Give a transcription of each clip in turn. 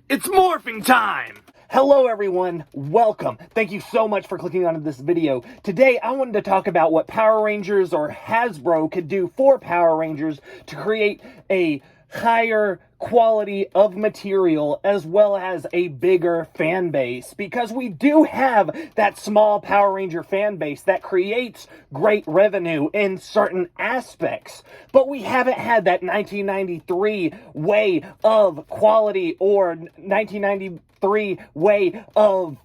It's morphing time! Hello everyone, welcome. Thank you so much for clicking on this video. Today I wanted to talk about what Power Rangers or Hasbro could do for Power Rangers to create a higher quality of material as well as a bigger fan base, because we do have that small Power Ranger fan base that creates great revenue in certain aspects, but we haven't had that 1993 way of quality or 1993 way of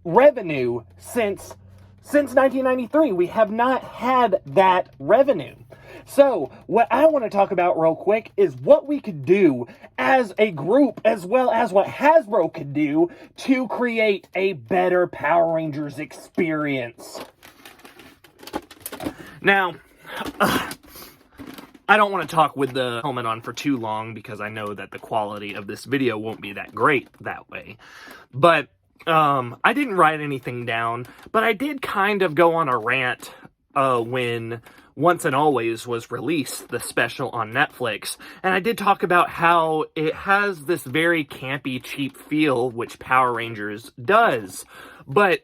revenue since 1993. We have not had that revenue. So, what I want to talk about real quick is what we could do as a group, as well as what Hasbro could do to create a better Power Rangers experience. Now, I don't want to talk with the helmet on for too long because I know that the quality of this video won't be that great that way. But I didn't write anything down, but I did kind of go on a rant when Once and Always was released, the special on Netflix, and I did talk about how it has this very campy, cheap feel, which Power Rangers does, but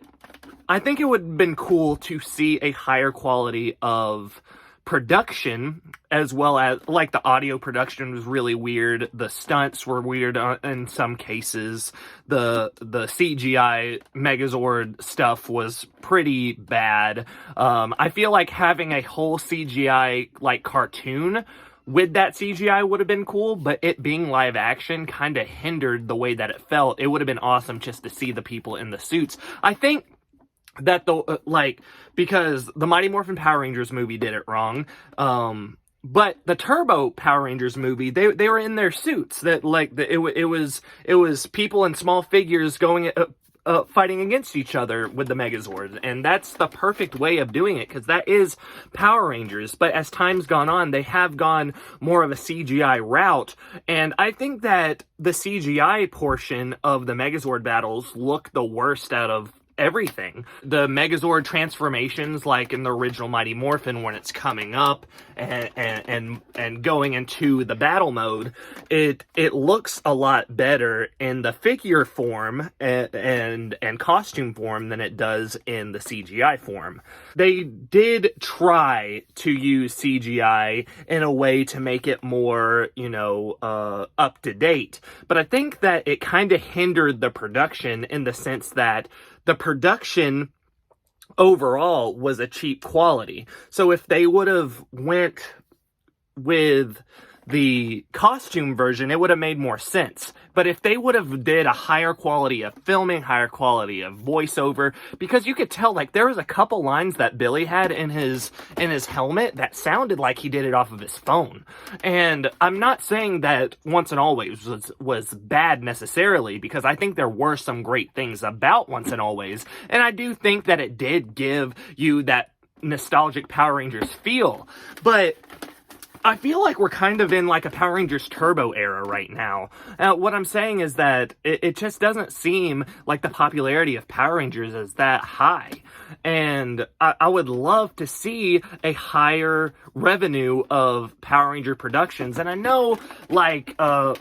I think it would have been cool to see a higher quality of production, as well as, like, the audio production was really weird, the stunts were weird in some cases, the CGI Megazord stuff was pretty bad. I feel like having a whole CGI, like, cartoon with that CGI would have been cool, but it being live action kind of hindered the way that it felt. It would have been awesome just to see the people in the suits. I think that because the Mighty Morphin Power Rangers movie did it wrong, but the Turbo Power Rangers movie, they were in their suits. It was people in small figures going fighting against each other with the Megazord, and that's the perfect way of doing it, because that is Power Rangers. But as time's gone on, they have gone more of a CGI route, and I think that the CGI portion of the Megazord battles look the worst out of everything. The Megazord transformations, like in the original Mighty Morphin, when it's coming up and going into the battle mode, it looks a lot better in the figure form and costume form than it does in the CGI form. They did try to use CGI in a way to make it more, up to date, but I think that it kind of hindered the production in the sense that the production overall was a cheap quality. So if they would have went with the costume version, it would have made more sense. But if they would have did a higher quality of filming, higher quality of voiceover, because you could tell, like, there was a couple lines that Billy had in his helmet that sounded like he did it off of his phone. And I'm not saying that Once and Always was bad necessarily, because I think there were some great things about Once and Always, and I do think that it did give you that nostalgic Power Rangers feel. But I feel like we're kind of in like a Power Rangers Turbo era right now. What I'm saying is that it just doesn't seem like the popularity of Power Rangers is that high. And I would love to see a higher revenue of Power Ranger productions. And I know, like, the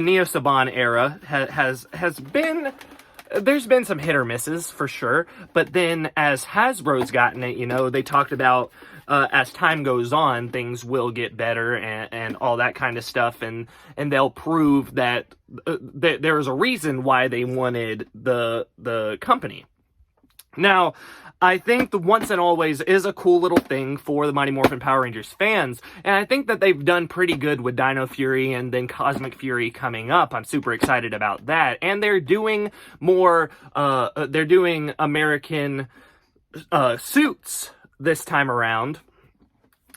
Neo Saban era has been... There's been some hit or misses, for sure, but then as Hasbro's gotten it, they talked about as time goes on, things will get better and all that kind of stuff, and they'll prove that there's a reason why they wanted the company. Now, I think the Once and Always is a cool little thing for the Mighty Morphin Power Rangers fans, and I think that they've done pretty good with Dino Fury and then Cosmic Fury coming up. I'm super excited about that, and they're doing more, they're doing American suits this time around,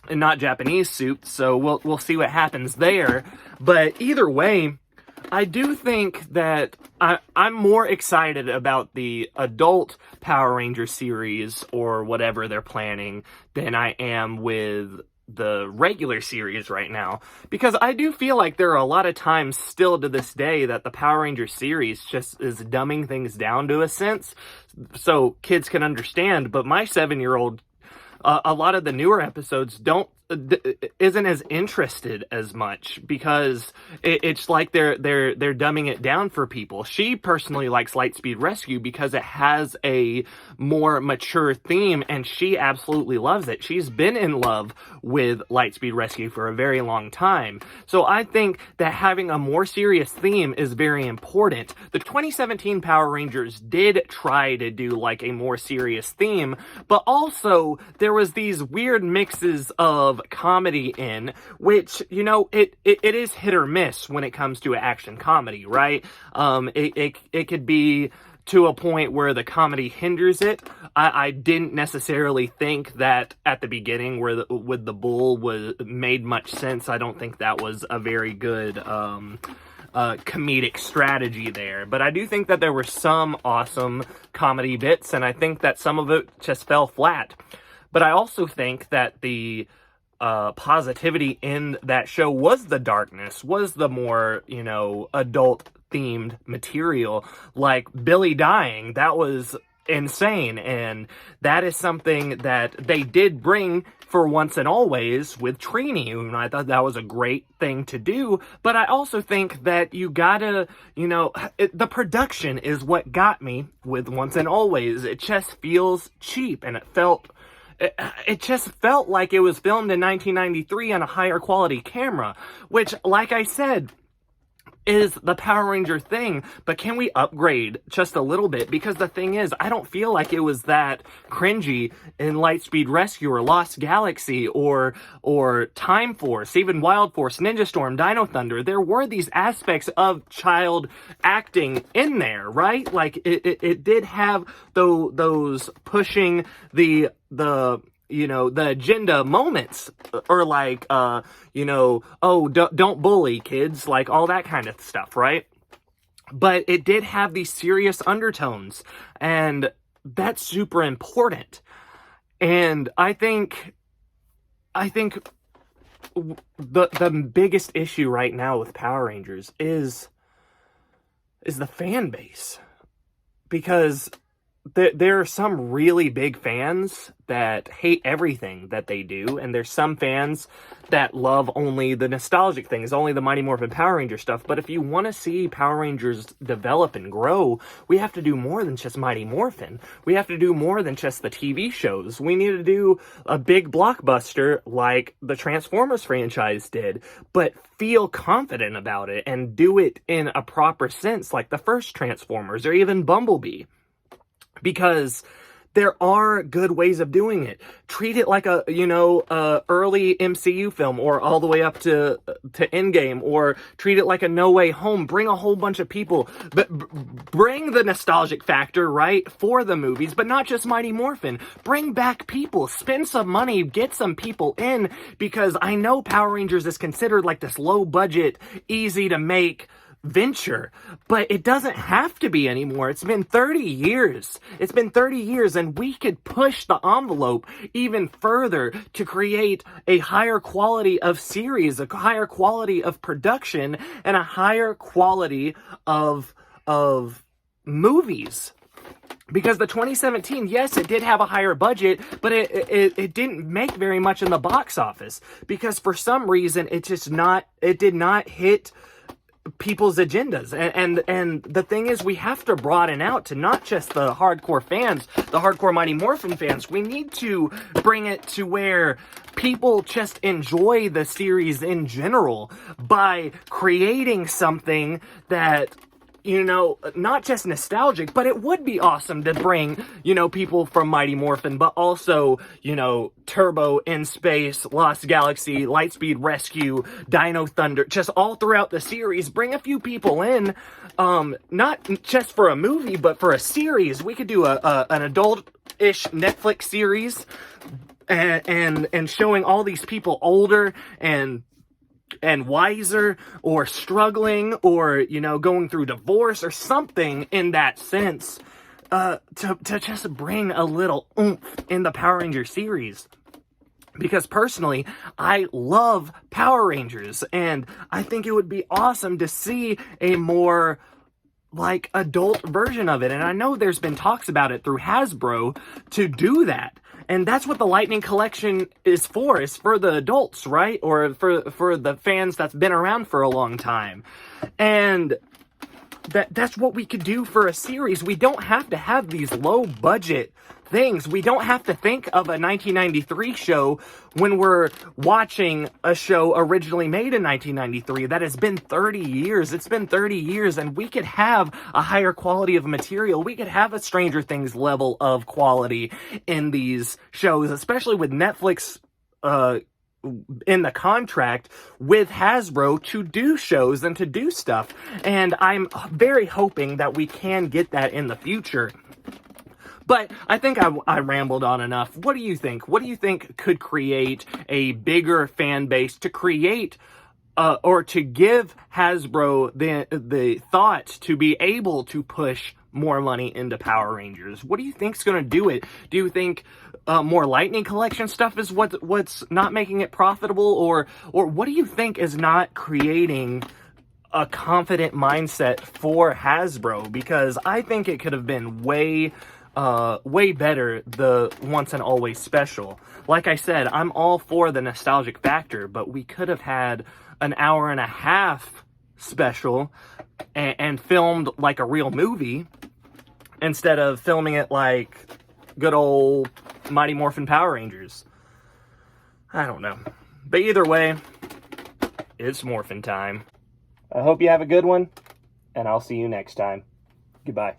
and not Japanese suits, so we'll see what happens there. But either way, I do think that I'm more excited about the adult Power Ranger series or whatever they're planning than I am with the regular series right now, because I do feel like there are a lot of times still to this day that the Power Ranger series just is dumbing things down to a sense so kids can understand. But my 7-year-old, a lot of the newer episodes don't isn't as interested as much, because it's like they're dumbing it down for people. She personally likes Lightspeed Rescue because it has a more mature theme, and she absolutely loves it. She's been in love with Lightspeed Rescue for a very long time. So I think that having a more serious theme is very important. The 2017 Power Rangers did try to do like a more serious theme, but also there was these weird mixes of comedy in, which, you know, it is hit or miss when it comes to action comedy, right? It could be to a point where the comedy hinders it. I didn't necessarily think that at the beginning where with the bull made much sense. I don't think that was a very good comedic strategy there, but I do think that there were some awesome comedy bits, and I think that some of it just fell flat. But I also think that the positivity in that show was the darkness, was the more, you know, adult themed material, like Billy dying. That was insane, and that is something that they did bring for once and always with Trini, and I thought that was a great thing to do. But I also think that you gotta, you know, the production is what got me with Once and Always. It just feels cheap, and it just felt like it was filmed in 1993 on a higher quality camera, which, like I said, is the Power Ranger thing. But can we upgrade just a little bit? Because the thing is, I don't feel like it was that cringy in Lightspeed Rescue or Lost Galaxy or Time Force, even Wild Force, Ninja Storm, Dino Thunder. There were these aspects of child acting in there, right? Like it did have those pushing the you know, the agenda moments, or like, you know, oh, don't bully kids, like all that kind of stuff, right? But it did have these serious undertones, and that's super important. And I think the biggest issue right now with Power Rangers is the fan base, because there are some really big fans that hate everything that they do, and there's some fans that love only the nostalgic things, only the Mighty Morphin Power Ranger stuff. But if you want to see Power Rangers develop and grow, we have to do more than just Mighty Morphin. We have to do more than just the TV shows. We need to do a big blockbuster like the Transformers franchise did, but feel confident about it and do it in a proper sense, like the first Transformers or even Bumblebee. Because there are good ways of doing it. Treat it like a, you know, early MCU film, or all the way up to Endgame, or treat it like a No Way Home. Bring a whole bunch of people, but bring the nostalgic factor, right, for the movies, but not just Mighty Morphin. Bring back people, spend some money, get some people in, because I know Power Rangers is considered like this low budget, easy to make venture, but it doesn't have to be anymore. It's been 30 years. It's been 30 years, and we could push the envelope even further to create a higher quality of series, a higher quality of production, and a higher quality of movies. Because the 2017, yes, it did have a higher budget, but it didn't make very much in the box office, because for some reason it did not hit people's agendas. And the thing is, we have to broaden out to not just the hardcore fans, the hardcore Mighty Morphin fans. We need to bring it to where people just enjoy the series in general by creating something that, you know, not just nostalgic, but it would be awesome to bring, you know, people from Mighty Morphin, but also, you know, Turbo, In Space, Lost Galaxy, Lightspeed Rescue, Dino Thunder, just all throughout the series. Bring a few people in, not just for a movie, but for a series. We could do an adult-ish Netflix series, and showing all these people older and wiser, or struggling, or, you know, going through divorce or something in that sense, to just bring a little oomph in the Power Ranger series. Because personally, I love Power Rangers, and I think it would be awesome to see a more like adult version of it. And I know there's been talks about it through Hasbro to do that. And that's what the Lightning Collection is for the adults, right? Or for the fans that's been around for a long time. And that's what we could do for a series. We don't have to have these low budget things. We don't have to think of a 1993 show when we're watching a show originally made in 1993 that has been 30 years. It's been 30 years, and we could have a higher quality of material. We could have a Stranger Things level of quality in these shows, especially with Netflix in the contract with Hasbro to do shows and to do stuff. And I'm very hoping that we can get that in the future. But I think I rambled on enough. What do you think? What do you think could create a bigger fan base, to create or to give Hasbro the thought to be able to push more money into Power Rangers? What do you think's going to do it? Do you think more Lightning Collection stuff is what's not making it profitable, or what do you think is not creating a confident mindset for Hasbro? Because I think it could have been way better, the Once and Always special. Like I said, I'm all for the nostalgic factor, but we could have had an hour and a half special and filmed like a real movie instead of filming it like good old Mighty Morphin Power Rangers. I don't know. But either way, it's morphin' time. I hope you have a good one, and I'll see you next time. Goodbye.